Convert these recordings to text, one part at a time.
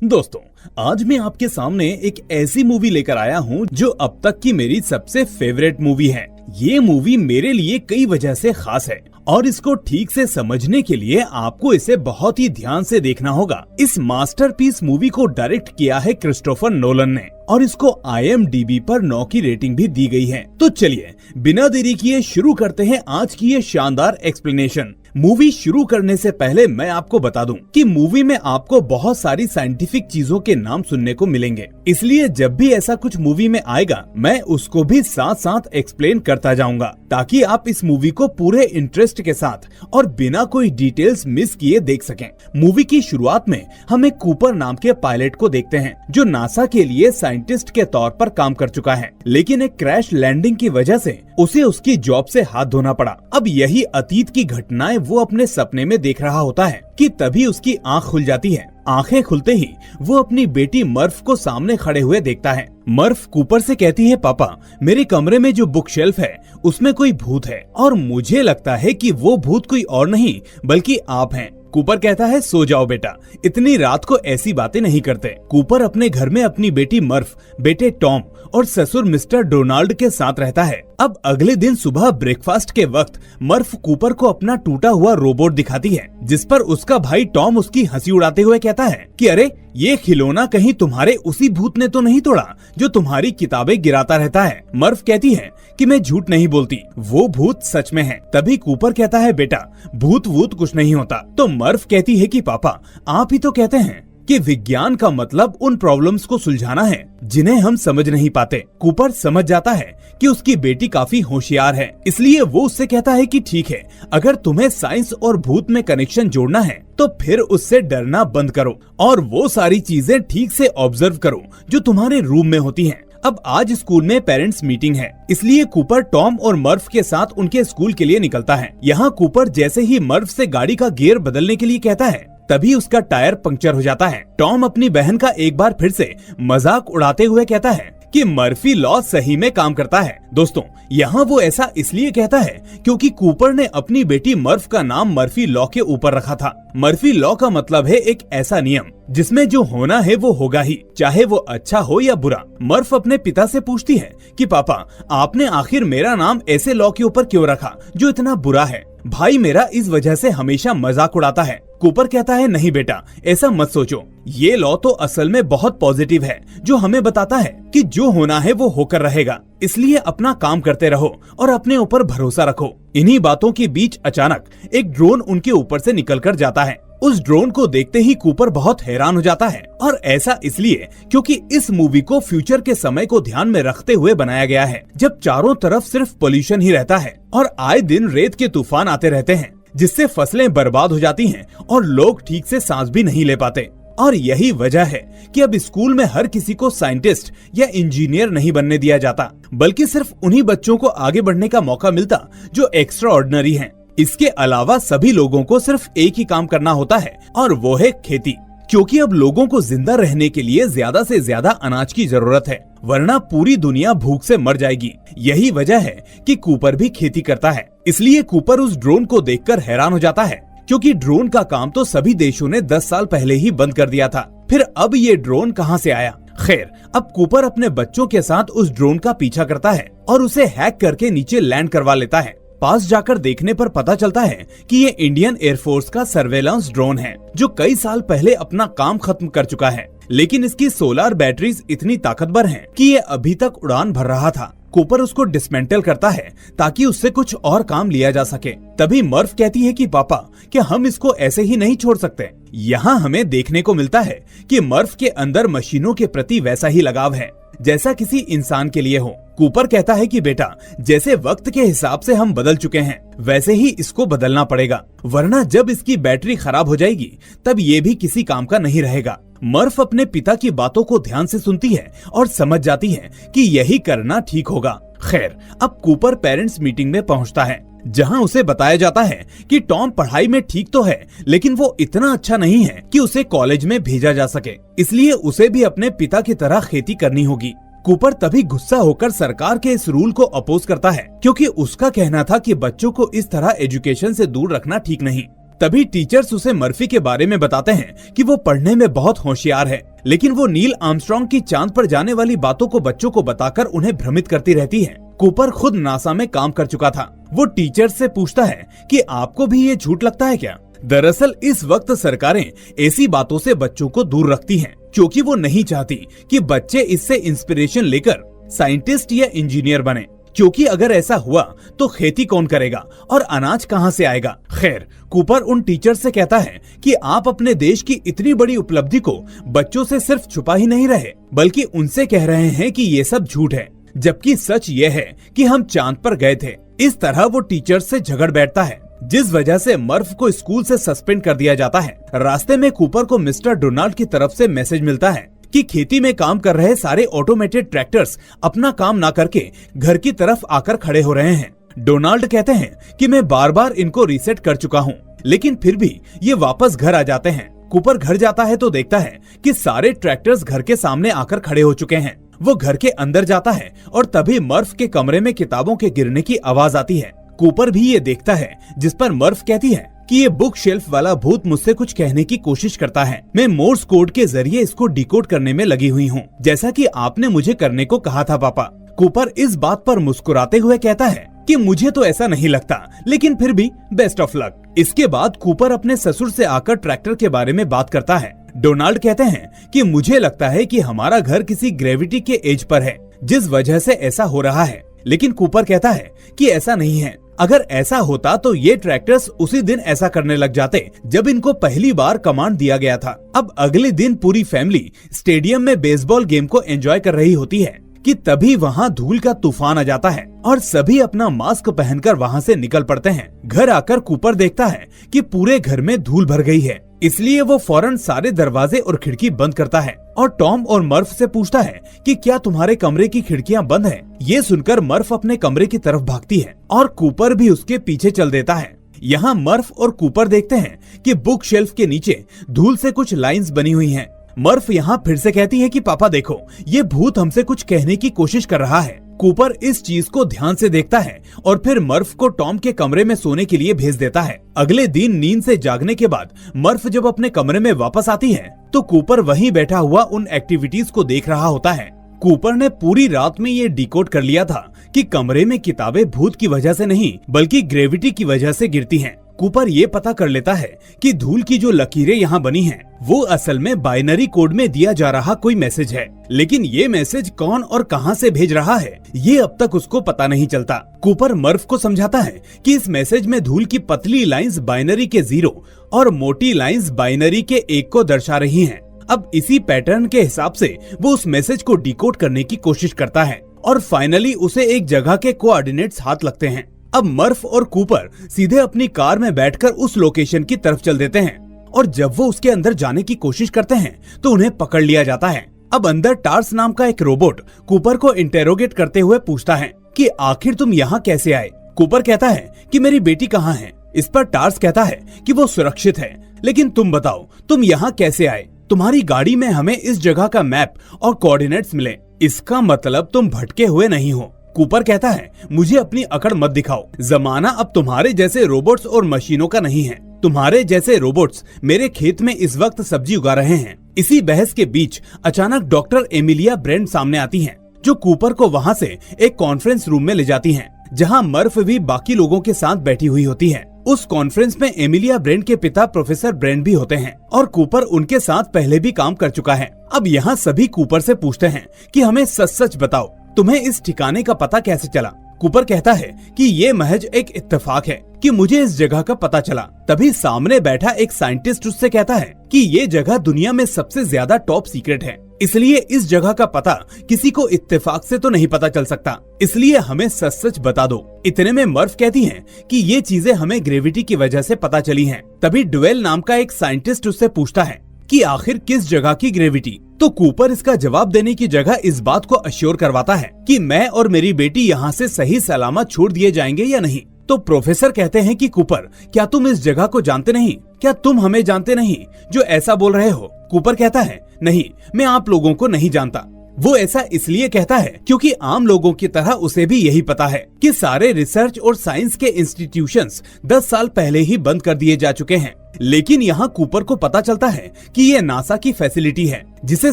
दोस्तों, आज मैं आपके सामने एक ऐसी मूवी लेकर आया हूँ जो अब तक की मेरी सबसे फेवरेट मूवी है। ये मूवी मेरे लिए कई वजह से खास है और इसको ठीक से समझने के लिए आपको इसे बहुत ही ध्यान से देखना होगा। इस मास्टरपीस मूवी को डायरेक्ट किया है क्रिस्टोफर नोलन ने और इसको IMDb पर 9 की रेटिंग भी दी गई है। तो चलिए बिना देरी किए शुरू करते हैं आज की ये शानदार एक्सप्लेनेशन। मूवी शुरू करने से पहले मैं आपको बता दूं कि मूवी में आपको बहुत सारी साइंटिफिक चीजों के नाम सुनने को मिलेंगे, इसलिए जब भी ऐसा कुछ मूवी में आएगा मैं उसको भी साथ साथ एक्सप्लेन करता जाऊंगा ताकि आप इस मूवी को पूरे इंटरेस्ट के साथ और बिना कोई डिटेल्स मिस किए देख सकें। मूवी की शुरुआत में हम एक कूपर नाम के पायलट को देखते हैं जो नासा के लिए साइंटिस्ट के तौर पर काम कर चुका है, लेकिन एक क्रैश लैंडिंग की वजह से उसे उसकी जॉब से हाथ धोना पड़ा। अब यही अतीत की घटनाएं वो अपने सपने में देख रहा होता है कि तभी उसकी आंख खुल जाती है। आंखें खुलते ही वो अपनी बेटी मर्फ को सामने खड़े हुए देखता है। मर्फ कूपर से कहती है, पापा मेरे कमरे में जो बुक शेल्फ है उसमें कोई भूत है और मुझे लगता है कि वो भूत कोई और नहीं बल्कि आप हैं। कूपर कहता है, सो जाओ बेटा, इतनी रात को ऐसी बातें नहीं करते। कूपर अपने घर में अपनी बेटी मर्फ, बेटे टॉम और ससुर मिस्टर डोनाल्ड के साथ रहता है। अब अगले दिन सुबह ब्रेकफास्ट के वक्त मर्फ कूपर को अपना टूटा हुआ रोबोट दिखाती है, जिस पर उसका भाई टॉम उसकी हंसी उड़ाते हुए कहता है कि अरे ये खिलौना कहीं तुम्हारे उसी भूत ने तो नहीं तोड़ा जो तुम्हारी किताबें गिराता रहता है। मर्फ कहती है कि मैं झूठ नहीं बोलती, वो भूत सच में है। तभी कूपर कहता है, बेटा भूत वूत कुछ नहीं होता। तो मर्फ कहती है कि पापा आप ही तो कहते हैं कि विज्ञान का मतलब उन प्रॉब्लम्स को सुलझाना है जिन्हें हम समझ नहीं पाते। कूपर समझ जाता है कि उसकी बेटी काफी होशियार है, इसलिए वो उससे कहता है कि ठीक है, अगर तुम्हें साइंस और भूत में कनेक्शन जोड़ना है तो फिर उससे डरना बंद करो और वो सारी चीजें ठीक से ऑब्जर्व करो जो तुम्हारे रूम में होती हैं। अब आज स्कूल में पेरेंट्स मीटिंग है, इसलिए कूपर टॉम और मर्फ के साथ उनके स्कूल के लिए निकलता है। यहाँ कूपर जैसे ही मर्फ से गाड़ी का गियर बदलने के लिए कहता है तभी उसका टायर पंक्चर हो जाता है। टॉम अपनी बहन का एक बार फिर से मजाक उड़ाते हुए कहता है कि मर्फी लॉ सही में काम करता है। दोस्तों, यहाँ वो ऐसा इसलिए कहता है क्योंकि कूपर ने अपनी बेटी मर्फ का नाम मर्फी लॉ के ऊपर रखा था। मर्फी लॉ का मतलब है एक ऐसा नियम जिसमें जो होना है वो होगा ही, चाहे वो अच्छा हो या बुरा। मर्फ अपने पिता से पूछती है कि पापा आपने आखिर मेरा नाम ऐसे लॉ के ऊपर क्यों रखा जो इतना बुरा है? भाई मेरा इस वजह से हमेशा मजाक उड़ाता है। कूपर कहता है, नहीं बेटा ऐसा मत सोचो, ये लॉ तो असल में बहुत पॉजिटिव है जो हमें बताता है कि जो होना है वो होकर रहेगा, इसलिए अपना काम करते रहो और अपने ऊपर भरोसा रखो। इन्हीं बातों के बीच अचानक एक ड्रोन उनके ऊपर से निकलकर जाता है। उस ड्रोन को देखते ही कूपर बहुत हैरान हो जाता है और ऐसा इसलिए क्योंकि इस मूवी को फ्यूचर के समय को ध्यान में रखते हुए बनाया गया है, जब चारों तरफ सिर्फ पोल्यूशन ही रहता है और आए दिन रेत के तूफान आते रहते हैं जिससे फसलें बर्बाद हो जाती हैं और लोग ठीक से सांस भी नहीं ले पाते। और यही वजह है कि अब स्कूल में हर किसी को साइंटिस्ट या इंजीनियर नहीं बनने दिया जाता, बल्कि सिर्फ उन्हीं बच्चों को आगे बढ़ने का मौका मिलता जो एक्स्ट्रा ऑर्डिनरी हैं। इसके अलावा सभी लोगों को सिर्फ एक ही काम करना होता है और वो है खेती, क्योंकि अब लोगों को जिंदा रहने के लिए ज्यादा से ज्यादा अनाज की जरूरत है, वरना पूरी दुनिया भूख से मर जाएगी। यही वजह है कि कूपर भी खेती करता है। इसलिए कूपर उस ड्रोन को देखकर हैरान हो जाता है, क्योंकि ड्रोन का काम तो सभी देशों ने 10 साल पहले ही बंद कर दिया था, फिर अब ये ड्रोन कहां से आया? खैर, अब कूपर अपने बच्चों के साथ उस ड्रोन का पीछा करता है और उसे हैक करके नीचे लैंड करवा लेता है। पास जाकर देखने पर पता चलता है कि ये इंडियन एयरफोर्स का सर्वेलेंस ड्रोन है जो कई साल पहले अपना काम खत्म कर चुका है, लेकिन इसकी सोलर बैटरीज इतनी ताकतवर हैं कि ये अभी तक उड़ान भर रहा था। कूपर उसको डिसमेंटल करता है ताकि उससे कुछ और काम लिया जा सके। तभी मर्फ कहती है कि पापा क्या हम इसको ऐसे ही नहीं छोड़ सकते? यहाँ हमें देखने को मिलता है कि मर्फ के अंदर मशीनों के प्रति वैसा ही लगाव है जैसा किसी इंसान के लिए हो। कूपर कहता है कि बेटा जैसे वक्त के हिसाब से हम बदल चुके हैं वैसे ही इसको बदलना पड़ेगा, वरना जब इसकी बैटरी खराब हो जाएगी तब ये भी किसी काम का नहीं रहेगा। मर्फ अपने पिता की बातों को ध्यान से सुनती है और समझ जाती है कि यही करना ठीक होगा। खैर, अब कूपर पेरेंट्स मीटिंग में पहुंचता है जहां उसे बताया जाता है कि टॉम पढ़ाई में ठीक तो है, लेकिन वो इतना अच्छा नहीं है कि उसे कॉलेज में भेजा जा सके, इसलिए उसे भी अपने पिता की तरह खेती करनी होगी। कूपर तभी गुस्सा होकर सरकार के इस रूल को अपोज करता है, क्योंकि उसका कहना था कि बच्चों को इस तरह एजुकेशन से दूर रखना ठीक नहीं। तभी टीचर्स उसे मर्फी के बारे में बताते हैं कि वो पढ़ने में बहुत होशियार है, लेकिन वो नील आर्मस्ट्रांग की चांद पर जाने वाली बातों को बच्चों को बताकर उन्हें भ्रमित करती रहती है। कूपर खुद नासा में काम कर चुका था। वो टीचर से पूछता है कि आपको भी ये झूठ लगता है क्या? दरअसल इस वक्त सरकारें ऐसी बातों से बच्चों को दूर रखती हैं, क्योंकि वो नहीं चाहती कि बच्चे इससे इंस्पिरेशन लेकर साइंटिस्ट या इंजीनियर बने, क्योंकि अगर ऐसा हुआ तो खेती कौन करेगा और अनाज कहां से आएगा। खैर, कूपर उन टीचर से कहता है कि आप अपने देश की इतनी बड़ी उपलब्धि को बच्चों से सिर्फ छुपा ही नहीं रहे, बल्कि उनसे कह रहे हैं कि ये सब झूठ है, जबकि सच ये है कि हम चांद पर गए थे। इस तरह वो टीचर से झगड़ बैठता है, जिस वजह से मर्फ को स्कूल से सस्पेंड कर दिया जाता है। रास्ते में कूपर को मिस्टर डोनाल्ड की तरफ से मैसेज मिलता है कि खेती में काम कर रहे सारे ऑटोमेटेड ट्रैक्टर्स अपना काम ना करके घर की तरफ आकर खड़े हो रहे हैं। डोनाल्ड कहते हैं कि मैं बार बार इनको रीसेट कर चुका हूँ, लेकिन फिर भी ये वापस घर आ जाते हैं। कूपर घर जाता है तो देखता है कि सारे ट्रैक्टर्स घर के सामने आकर खड़े हो चुके हैं। वो घर के अंदर जाता है और तभी मर्फ के कमरे में किताबों के गिरने की आवाज आती है। कूपर भी ये देखता है, जिस पर मर्फ कहती है कि ये बुक शेल्फ वाला भूत मुझसे कुछ कहने की कोशिश करता है। मैं मोर्स कोड के जरिए इसको डिकोड करने में लगी हुई हूँ, जैसा कि आपने मुझे करने को कहा था पापा। कूपर इस बात पर मुस्कुराते हुए कहता है कि मुझे तो ऐसा नहीं लगता, लेकिन फिर भी बेस्ट ऑफ लक। इसके बाद कूपर अपने ससुर से आकर ट्रैक्टर के बारे में बात करता है। डोनाल्ड कहते हैं कि मुझे लगता है कि हमारा घर किसी ग्रेविटी के एज पर है, जिस वजह से ऐसा हो रहा है। लेकिन कूपर कहता है कि ऐसा नहीं है। अगर ऐसा होता तो ये ट्रैक्टर्स उसी दिन ऐसा करने लग जाते जब इनको पहली बार कमांड दिया गया था। अब अगले दिन पूरी फैमिली स्टेडियम में बेसबॉल गेम को एंजॉय कर रही होती है कि तभी वहाँ धूल का तूफान आ जाता है और सभी अपना मास्क पहनकर वहाँ से निकल पड़ते हैं। घर आकर कूपर देखता है कि पूरे घर में धूल भर गई है, इसलिए वो फौरन सारे दरवाजे और खिड़की बंद करता है और टॉम और मर्फ से पूछता है कि क्या तुम्हारे कमरे की खिड़कियां बंद हैं? ये सुनकर मर्फ अपने कमरे की तरफ भागती है और कूपर भी उसके पीछे चल देता है। यहाँ मर्फ और कूपर देखते हैं कि बुक शेल्फ के नीचे धूल से कुछ लाइंस बनी हुई हैं। मर्फ यहाँ फिर से कहती है कि पापा देखो, ये भूत हमसे कुछ कहने की कोशिश कर रहा है। कूपर इस चीज को ध्यान से देखता है और फिर मर्फ को टॉम के कमरे में सोने के लिए भेज देता है। अगले दिन नींद से जागने के बाद मर्फ जब अपने कमरे में वापस आती है तो कूपर वहीं बैठा हुआ उन एक्टिविटीज को देख रहा होता है। कूपर ने पूरी रात में ये डिकोड कर लिया था कि कमरे में किताबें भूत की वजह से नहीं बल्कि ग्रेविटी की वजह से गिरती हैं। कूपर ये पता कर लेता है कि धूल की जो लकीरें यहाँ बनी हैं, वो असल में बाइनरी कोड में दिया जा रहा कोई मैसेज है, लेकिन ये मैसेज कौन और कहां से भेज रहा है ये अब तक उसको पता नहीं चलता। कूपर मर्फ को समझाता है कि इस मैसेज में धूल की पतली लाइंस बाइनरी के 0 और मोटी लाइंस बाइनरी के 1 को दर्शा रही हैं। अब इसी पैटर्न के हिसाब से वो उस मैसेज को डिकोड करने की कोशिश करता है और फाइनली उसे एक जगह के कोऑर्डिनेट्स हाथ लगते हैं। अब मर्फ और कूपर सीधे अपनी कार में बैठकर उस लोकेशन की तरफ चल देते हैं और जब वो उसके अंदर जाने की कोशिश करते हैं तो उन्हें पकड़ लिया जाता है। अब अंदर टार्स नाम का एक रोबोट कूपर को इंटेरोगेट करते हुए पूछता है कि आखिर तुम यहाँ कैसे आए। कूपर कहता है कि मेरी बेटी कहाँ है। इस पर टार्स कहता है कि वो सुरक्षित है, लेकिन तुम बताओ तुम यहाँ कैसे आए। तुम्हारी गाड़ी में हमें इस जगह का मैप और कोऑर्डिनेट्स मिले, इसका मतलब तुम भटके हुए नहीं हो। कूपर कहता है मुझे अपनी अकड़ मत दिखाओ, जमाना अब तुम्हारे जैसे रोबोट्स और मशीनों का नहीं है। तुम्हारे जैसे रोबोट्स मेरे खेत में इस वक्त सब्जी उगा रहे हैं। इसी बहस के बीच अचानक डॉक्टर एमिलिया ब्रेंट सामने आती हैं, जो कूपर को वहाँ से एक कॉन्फ्रेंस रूम में ले जाती हैं, जहाँ मर्फ भी बाकी लोगों के साथ बैठी हुई होती है। उस कॉन्फ्रेंस में एमिलिया ब्रेंट के पिता प्रोफेसर ब्रेंट भी होते हैं और कूपर उनके साथ पहले भी काम कर चुका है। अब यहाँ सभी कूपर से पूछते हैं कि हमें सच सच बताओ, तुम्हें इस ठिकाने का पता कैसे चला। कूपर कहता है कि ये महज एक इत्तेफाक है कि मुझे इस जगह का पता चला। तभी सामने बैठा एक साइंटिस्ट उससे कहता है कि ये जगह दुनिया में सबसे ज्यादा टॉप सीक्रेट है, इसलिए इस जगह का पता किसी को इत्तेफाक से तो नहीं पता चल सकता, इसलिए हमें सच सच बता दो। इतने में मर्फ कहती हैं कि ये चीजें हमें ग्रेविटी की वजह से पता चली हैं। तभी ड्वेल नाम का एक साइंटिस्ट उससे पूछता है कि आखिर किस जगह की ग्रेविटी। तो कूपर इसका जवाब देने की जगह इस बात को अश्योर करवाता है कि मैं और मेरी बेटी यहाँ से सही सलामत छोड़ दिए जाएंगे या नहीं। तो प्रोफेसर कहते हैं कि कूपर, क्या तुम इस जगह को जानते नहीं? क्या तुम हमें जानते नहीं जो ऐसा बोल रहे हो? कूपर कहता है नहीं, मैं आप लोगों को नहीं जानता। वो ऐसा इसलिए कहता है क्योंकि आम लोगों की तरह उसे भी यही पता है कि सारे रिसर्च और साइंस के इंस्टीट्यूशंस 10 साल पहले ही बंद कर दिए जा चुके हैं। लेकिन यहाँ कूपर को पता चलता है कि ये नासा की फैसिलिटी है जिसे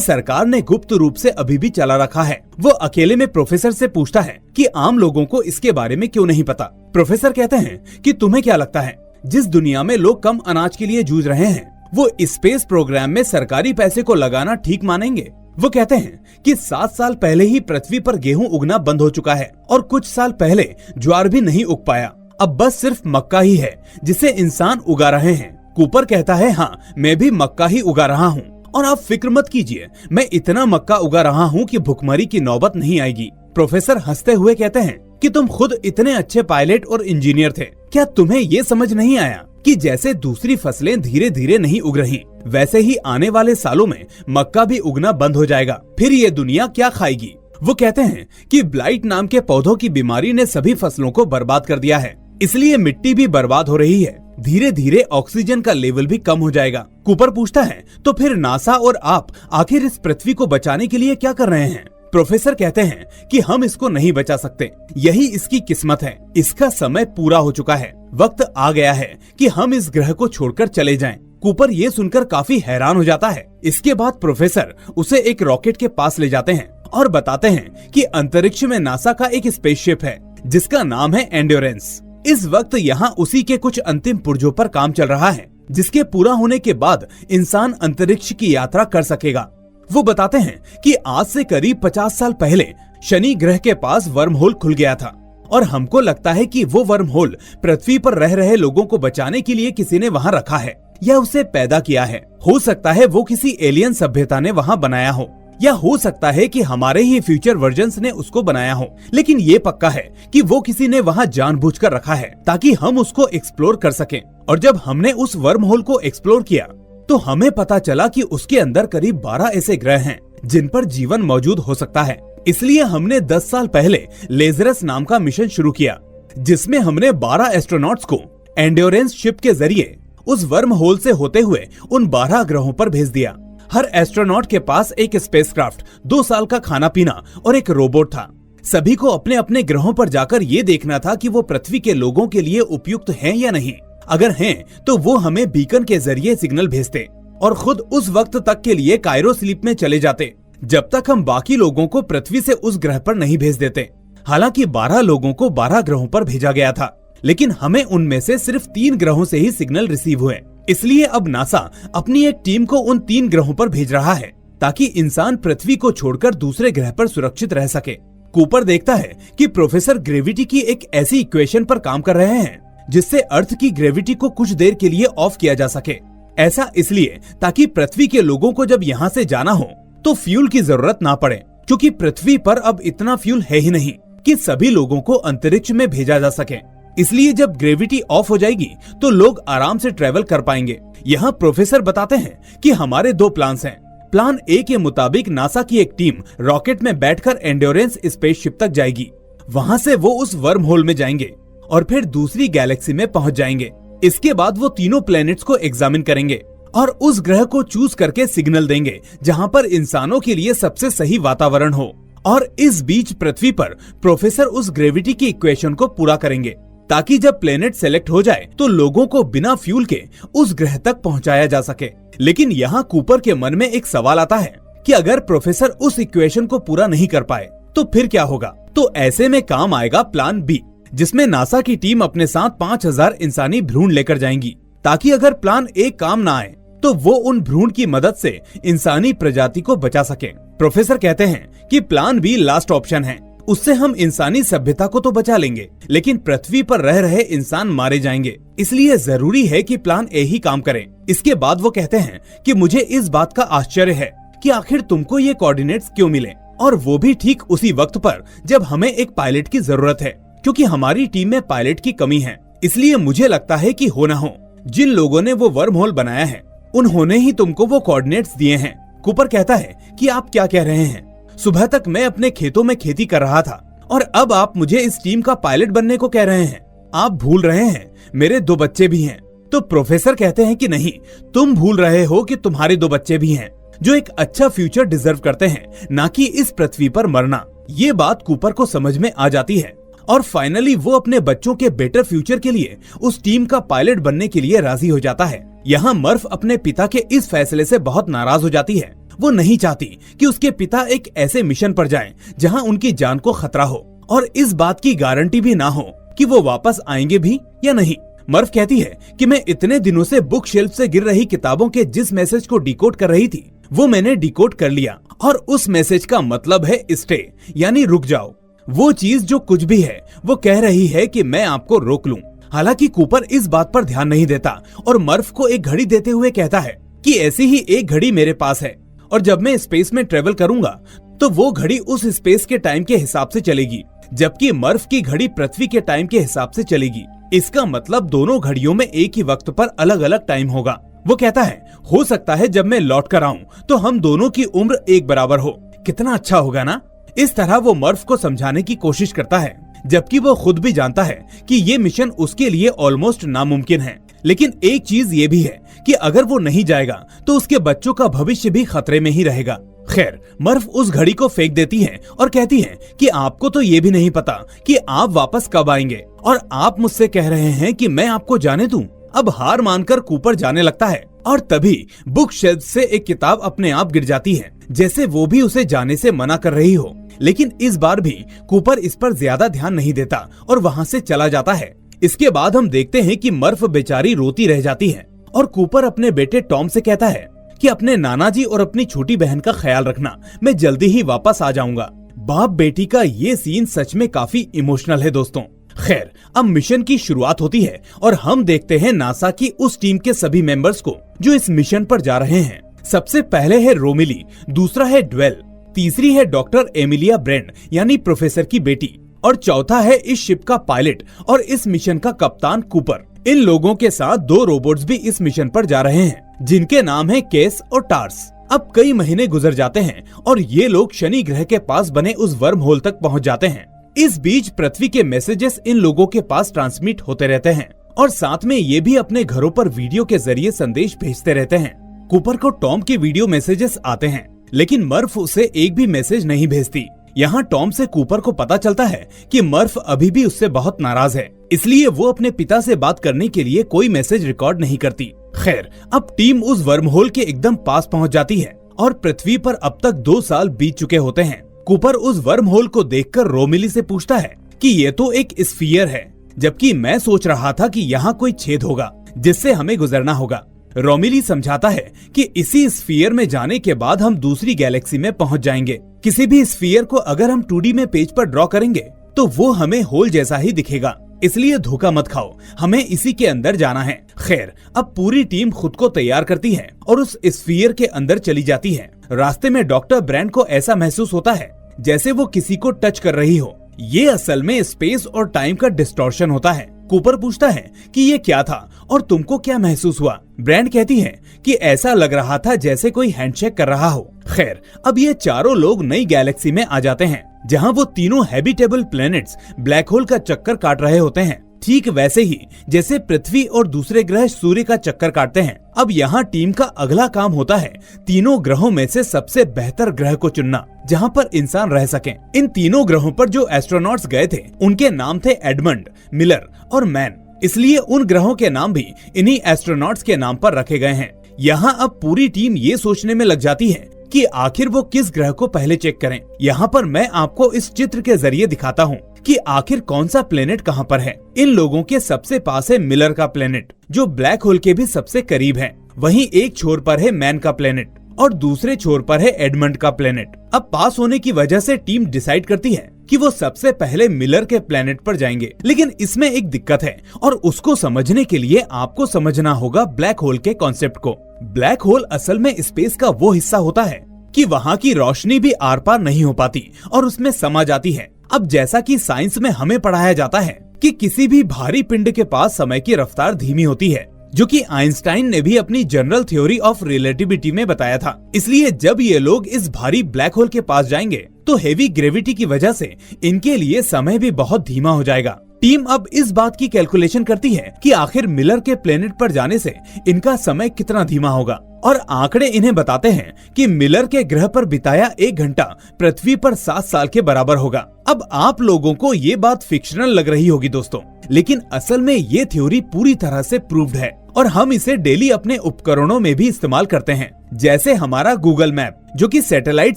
सरकार ने गुप्त रूप से अभी भी चला रखा है। वो अकेले में प्रोफेसर से पूछता है कि आम लोगों को इसके बारे में क्यों नहीं पता। प्रोफेसर कहते हैं कि तुम्हें क्या लगता है, जिस दुनिया में लोग कम अनाज के लिए जूझ रहे हैं, वो स्पेस प्रोग्राम में सरकारी पैसे को लगाना ठीक मानेंगे? वो कहते हैं कि 7 साल पहले ही पृथ्वी पर गेहूं उगना बंद हो चुका है और कुछ साल पहले ज्वार भी नहीं उग पाया। अब बस सिर्फ मक्का ही है जिसे इंसान उगा रहे हैं। कूपर कहता है, हाँ, मैं भी मक्का ही उगा रहा हूँ और आप फिक्र मत कीजिए, मैं इतना मक्का उगा रहा हूँ कि भुखमरी की नौबत नहीं आएगी। प्रोफेसर हंसते हुए कहते हैं कि तुम खुद इतने अच्छे पायलट और इंजीनियर थे, क्या तुम्हें ये समझ नहीं आया कि जैसे दूसरी फसलें धीरे धीरे नहीं उग रही, वैसे ही आने वाले सालों में मक्का भी उगना बंद हो जाएगा, फिर ये दुनिया क्या खाएगी। वो कहते हैं कि ब्लाइट नाम के पौधों की बीमारी ने सभी फसलों को बर्बाद कर दिया है, इसलिए मिट्टी भी बर्बाद हो रही है, धीरे धीरे ऑक्सीजन का लेवल भी कम हो जाएगा। कूपर पूछता है, तो फिर नासा और आप आखिर इस पृथ्वी को बचाने के लिए क्या कर रहे हैं? प्रोफेसर कहते हैं कि हम इसको नहीं बचा सकते, यही इसकी किस्मत है, इसका समय पूरा हो चुका है, वक्त आ गया है कि हम इस ग्रह को छोड़कर चले जाएं। कूपर ये सुनकर काफी हैरान हो जाता है। इसके बाद प्रोफेसर उसे एक रॉकेट के पास ले जाते हैं और बताते हैं कि अंतरिक्ष में नासा का एक स्पेसशिप है जिसका नाम है एंड्योरेंस। इस वक्त यहाँ उसी के कुछ अंतिम पुर्जों पर काम चल रहा है, जिसके पूरा होने के बाद इंसान अंतरिक्ष की यात्रा कर सकेगा। वो बताते हैं कि आज से करीब 50 साल पहले शनि ग्रह के पास वर्म होल खुल गया था और हमको लगता है कि वो वर्म होल पृथ्वी पर रह रहे लोगों को बचाने के लिए किसी ने वहाँ रखा है या उसे पैदा किया है। हो सकता है वो किसी एलियन सभ्यता ने वहाँ बनाया हो, या हो सकता है कि हमारे ही फ्यूचर वर्जन्स ने उसको बनाया हो, लेकिन ये पक्का है कि वो किसी ने वहाँ जानबूझकर रखा है ताकि हम उसको एक्सप्लोर कर सकें। और जब हमने उस वर्म होल को एक्सप्लोर किया तो हमें पता चला कि उसके अंदर करीब 12 ऐसे ग्रह हैं जिन पर जीवन मौजूद हो सकता है। इसलिए हमने 10 साल पहले लेजरस नाम का मिशन शुरू किया, जिसमें हमने 12 एस्ट्रोनॉट्स को एंड्योरेंस शिप के जरिए उस वर्म होल से होते हुए उन 12 ग्रहों पर भेज दिया। हर एस्ट्रोनॉट के पास एक स्पेसक्राफ्ट, 2 साल का खाना पीना और एक रोबोट था। सभी को अपने अपने ग्रहों पर जाकर ये देखना था कि वो पृथ्वी के लोगों के लिए उपयुक्त हैं या नहीं। अगर हैं, तो वो हमें बीकन के जरिए सिग्नल भेजते और खुद उस वक्त तक के लिए कायरो स्लीप में चले जाते जब तक हम बाकी लोगों को पृथ्वी से उस ग्रह पर नहीं भेज देते। हालांकि 12 लोगों को 12 ग्रहों पर भेजा गया था, लेकिन हमें उनमें से सिर्फ 3 ग्रहों से ही सिग्नल रिसीव हुए। इसलिए अब नासा अपनी एक टीम को उन 3 ग्रहों पर भेज रहा है ताकि इंसान पृथ्वी को छोड़कर दूसरे ग्रह पर सुरक्षित रह सके। कूपर देखता है कि प्रोफेसर ग्रेविटी की एक ऐसी इक्वेशन पर काम कर रहे हैं जिससे अर्थ की ग्रेविटी को कुछ देर के लिए ऑफ किया जा सके। ऐसा इसलिए ताकि पृथ्वी के लोगों को जब यहाँ से जाना हो तो फ्यूल की जरूरत ना पड़े, क्योंकि पृथ्वी पर अब इतना फ्यूल है ही नहीं कि सभी लोगों को अंतरिक्ष में भेजा जा सके। इसलिए जब ग्रेविटी ऑफ हो जाएगी तो लोग आराम से ट्रेवल कर पाएंगे। यहाँ प्रोफेसर बताते हैं कि हमारे 2 प्लान्स हैं। प्लान ए के मुताबिक नासा की एक टीम रॉकेट में बैठकर एंड्योरेंस स्पेसशिप तक जाएगी। वहाँ से वो उस वर्म होल में जाएंगे और फिर दूसरी गैलेक्सी में पहुंच जाएंगे। इसके बाद वो तीनों प्लैनेट्स को एग्जामिन करेंगे और उस ग्रह को चूज करके सिग्नल देंगे जहां पर इंसानों के लिए सबसे सही वातावरण हो। और इस बीच पृथ्वी पर प्रोफेसर उस ग्रेविटी की इक्वेशन को पूरा करेंगे ताकि जब प्लेनेट सेलेक्ट हो जाए तो लोगों को बिना फ्यूल के उस ग्रह तक पहुंचाया जा सके। लेकिन यहाँ कूपर के मन में एक सवाल आता है कि अगर प्रोफेसर उस इक्वेशन को पूरा नहीं कर पाए तो फिर क्या होगा। तो ऐसे में काम आएगा प्लान बी, जिसमें नासा की टीम अपने साथ 5000 इंसानी भ्रूण लेकर जाएंगी, ताकि अगर प्लान ए काम ना आए तो वो उन भ्रूण की मदद से इंसानी प्रजाति को बचा सके। प्रोफेसर कहते हैं कि प्लान बी लास्ट ऑप्शन है, उससे हम इंसानी सभ्यता को तो बचा लेंगे, लेकिन पृथ्वी पर रह रहे इंसान मारे जाएंगे। इसलिए जरूरी है कि प्लान ए ही काम करे। इसके बाद वो कहते हैं कि मुझे इस बात का आश्चर्य है कि आखिर तुमको ये कोऑर्डिनेट्स क्यों मिले, और वो भी ठीक उसी वक्त पर जब हमें एक पायलट की जरूरत है, क्योंकि हमारी टीम में पायलट की कमी है। इसलिए मुझे लगता है कि हो ना हो, जिन लोगों ने वो वर्म होल बनाया है उन्होंने ही तुमको वो कोऑर्डिनेट्स दिए हैं। कूपर कहता है कि आप क्या कह रहे हैं, सुबह तक मैं अपने खेतों में खेती कर रहा था और अब आप मुझे इस टीम का पायलट बनने को कह रहे हैं। आप भूल रहे हैं मेरे 2 बच्चे भी हैं। तो प्रोफेसर कहते हैं कि नहीं, तुम भूल रहे हो कि तुम्हारे 2 बच्चे भी हैं। जो एक अच्छा फ्यूचर डिजर्व करते हैं, ना कि इस पृथ्वी पर मरना। ये बात कूपर को समझ में आ जाती है और फाइनली वो अपने बच्चों के बेटर फ्यूचर के लिए उस टीम का पायलट बनने के लिए राजी हो जाता है। यहाँ मर्फ अपने पिता के इस फैसले से बहुत नाराज हो जाती है। वो नहीं चाहती कि उसके पिता एक ऐसे मिशन पर जाएं जहां उनकी जान को खतरा हो और इस बात की गारंटी भी ना हो कि वो वापस आएंगे भी या नहीं। मर्फ कहती है कि मैं इतने दिनों से बुक शेल्फ से गिर रही किताबों के जिस मैसेज को डिकोड कर रही थी वो मैंने डिकोड कर लिया और उस मैसेज का मतलब है स्टे, यानी रुक जाओ। वो चीज जो कुछ भी है वो कह रही है कि मैं आपको रोक लूं। हालांकि कूपर इस बात पर ध्यान नहीं देता और मर्फ को एक घड़ी देते हुए कहता है कि ऐसी ही एक घड़ी मेरे पास है और जब मैं स्पेस में ट्रेवल करूंगा तो वो घड़ी उस स्पेस के टाइम के हिसाब से चलेगी, जबकि मर्फ की घड़ी पृथ्वी के टाइम के हिसाब से चलेगी। इसका मतलब दोनों घड़ियों में एक ही वक्त पर अलग अलग टाइम होगा। वो कहता है हो सकता है जब मैं लौट कर आऊं तो हम दोनों की उम्र एक बराबर हो। कितना अच्छा होगा ना। इस तरह वो मर्फ को समझाने की कोशिश करता है, जबकि वो खुद भी जानता है कि ये मिशन उसके लिए ऑलमोस्ट नामुमकिन है। लेकिन एक चीज ये भी है कि अगर वो नहीं जाएगा तो उसके बच्चों का भविष्य भी खतरे में ही रहेगा। खैर, मर्फ उस घड़ी को फेंक देती है और कहती है कि आपको तो ये भी नहीं पता कि आप वापस कब आएंगे और आप मुझसे कह रहे हैं कि मैं आपको जाने दूं। अब हार मानकर कूपर जाने लगता है और तभी बुक शेल्फ से एक किताब अपने आप गिर जाती है, जैसे वो भी उसे जाने से मना कर रही हो। लेकिन इस बार भी कूपर इस पर ज्यादा ध्यान नहीं देता और वहाँ से चला जाता है। इसके बाद हम देखते हैं कि मर्फ बेचारी रोती रह जाती है और कूपर अपने बेटे टॉम से कहता है कि अपने नाना जी और अपनी छोटी बहन का ख्याल रखना, मैं जल्दी ही वापस आ जाऊंगा। बाप बेटी का ये सीन सच में काफी इमोशनल है दोस्तों। खैर, अब मिशन की शुरुआत होती है और हम देखते हैं नासा की उस टीम के सभी मेंबर्स को जो इस मिशन पर जा रहे हैं। सबसे पहले है रोमिली, दूसरा है ड्वेल, तीसरी है डॉक्टर एमिलिया ब्रेंड यानी प्रोफेसर की बेटी और चौथा है इस शिप का पायलट और इस मिशन का कप्तान कूपर। इन लोगों के साथ 2 रोबोट्स भी इस मिशन पर जा रहे हैं जिनके नाम है केस और टार्स। अब कई महीने गुजर जाते हैं और ये लोग शनि ग्रह के पास बने उस वर्म होल तक पहुंच जाते हैं। इस बीच पृथ्वी के मैसेजेस इन लोगों के पास ट्रांसमिट होते रहते हैं और साथ में ये भी अपने घरों पर वीडियो के जरिए संदेश भेजते रहते हैं। कूपर को टॉम के वीडियो मैसेजेस आते हैं, लेकिन मर्फ उसे एक भी मैसेज नहीं भेजती। यहाँ टॉम से कूपर को पता चलता है कि मर्फ अभी भी उससे बहुत नाराज है, इसलिए वो अपने पिता से बात करने के लिए कोई मैसेज रिकॉर्ड नहीं करती। खैर, अब टीम उस वर्महोल के एकदम पास पहुंच जाती है और पृथ्वी पर अब तक 2 साल बीत चुके होते हैं। कूपर उस वर्महोल को देखकर रोमिली से पूछता है कि ये तो एक स्फीयर है, जबकि मैं सोच रहा था कि यहाँ कोई छेद होगा जिससे हमें गुजरना होगा। रोमिली समझाता है कि इसी स्फीयर में जाने के बाद हम दूसरी गैलेक्सी में पहुंच जाएंगे। किसी भी स्फीयर को अगर हम 2D में पेज पर ड्रॉ करेंगे तो वो हमें होल जैसा ही दिखेगा, इसलिए धोखा मत खाओ, हमें इसी के अंदर जाना है। खैर, अब पूरी टीम खुद को तैयार करती है और उस स्फीयर के अंदर चली जाती है। रास्ते में डॉक्टर ब्रेंड को ऐसा महसूस होता है जैसे वो किसी को टच कर रही हो। ये असल में स्पेस और टाइम का डिस्टॉर्शन होता है। कूपर पूछता है कि ये क्या था और तुमको क्या महसूस हुआ। ब्रेंड कहती है कि ऐसा लग रहा था जैसे कोई हैंडशेक कर रहा हो। खैर, अब ये चारों लोग नई गैलेक्सी में आ जाते हैं जहां वो तीनों हैबिटेबल प्लैनेट्स ब्लैक होल का चक्कर काट रहे होते हैं, ठीक वैसे ही जैसे पृथ्वी और दूसरे ग्रह सूर्य का चक्कर काटते हैं। अब यहाँ टीम का अगला काम होता है तीनों ग्रहों में से सबसे बेहतर ग्रह को चुनना जहाँ पर इंसान रह सकें। इन तीनों ग्रहों पर जो एस्ट्रोनॉट्स गए थे उनके नाम थे एडमंड, मिलर और मैन, इसलिए उन ग्रहों के नाम भी इन्हीं एस्ट्रोनॉट्स के नाम पर रखे गए हैं। यहाँ अब पूरी टीम ये सोचने में लग जाती है कि आखिर वो किस ग्रह को पहले चेक करें। यहाँ पर मैं आपको इस चित्र के जरिए दिखाता हूँ कि आखिर कौन सा प्लेनेट कहाँ पर है। इन लोगों के सबसे पास है मिलर का प्लेनेट जो ब्लैक होल के भी सबसे करीब है। वहीं एक छोर पर है मैन का प्लेनेट और दूसरे छोर पर है एडमंड का प्लेनेट। अब पास होने की वजह से टीम डिसाइड करती है कि वो सबसे पहले मिलर के प्लेनेट पर जाएंगे। लेकिन इसमें एक दिक्कत है और उसको समझने के लिए आपको समझना होगा ब्लैक होल के कॉन्सेप्ट को। ब्लैक होल असल में स्पेस का वो हिस्सा होता है कि वहाँ की रोशनी भी आर पार नहीं हो पाती और उसमें समा जाती है। अब जैसा कि साइंस में हमें पढ़ाया जाता है कि किसी भी भारी पिंड के पास समय की रफ्तार धीमी होती है, जो कि आइंस्टाइन ने भी अपनी जनरल थ्योरी ऑफ रिलेटिविटी में बताया था। इसलिए जब ये लोग इस भारी ब्लैक होल के पास जाएंगे तो हेवी ग्रेविटी की वजह से इनके लिए समय भी बहुत धीमा हो जाएगा। टीम अब इस बात की कैलकुलेशन करती है कि आखिर मिलर के प्लेनेट पर जाने से इनका समय कितना धीमा होगा, और आंकड़े इन्हें बताते हैं कि मिलर के ग्रह पर बिताया 1 घंटा पृथ्वी पर 7 साल के बराबर होगा। अब आप लोगों को ये बात फिक्शनल लग रही होगी दोस्तों, लेकिन असल में ये थ्योरी पूरी तरह से प्रूव्ड है और हम इसे डेली अपने उपकरणों में भी इस्तेमाल करते हैं, जैसे हमारा गूगल मैप, जो कि सैटेलाइट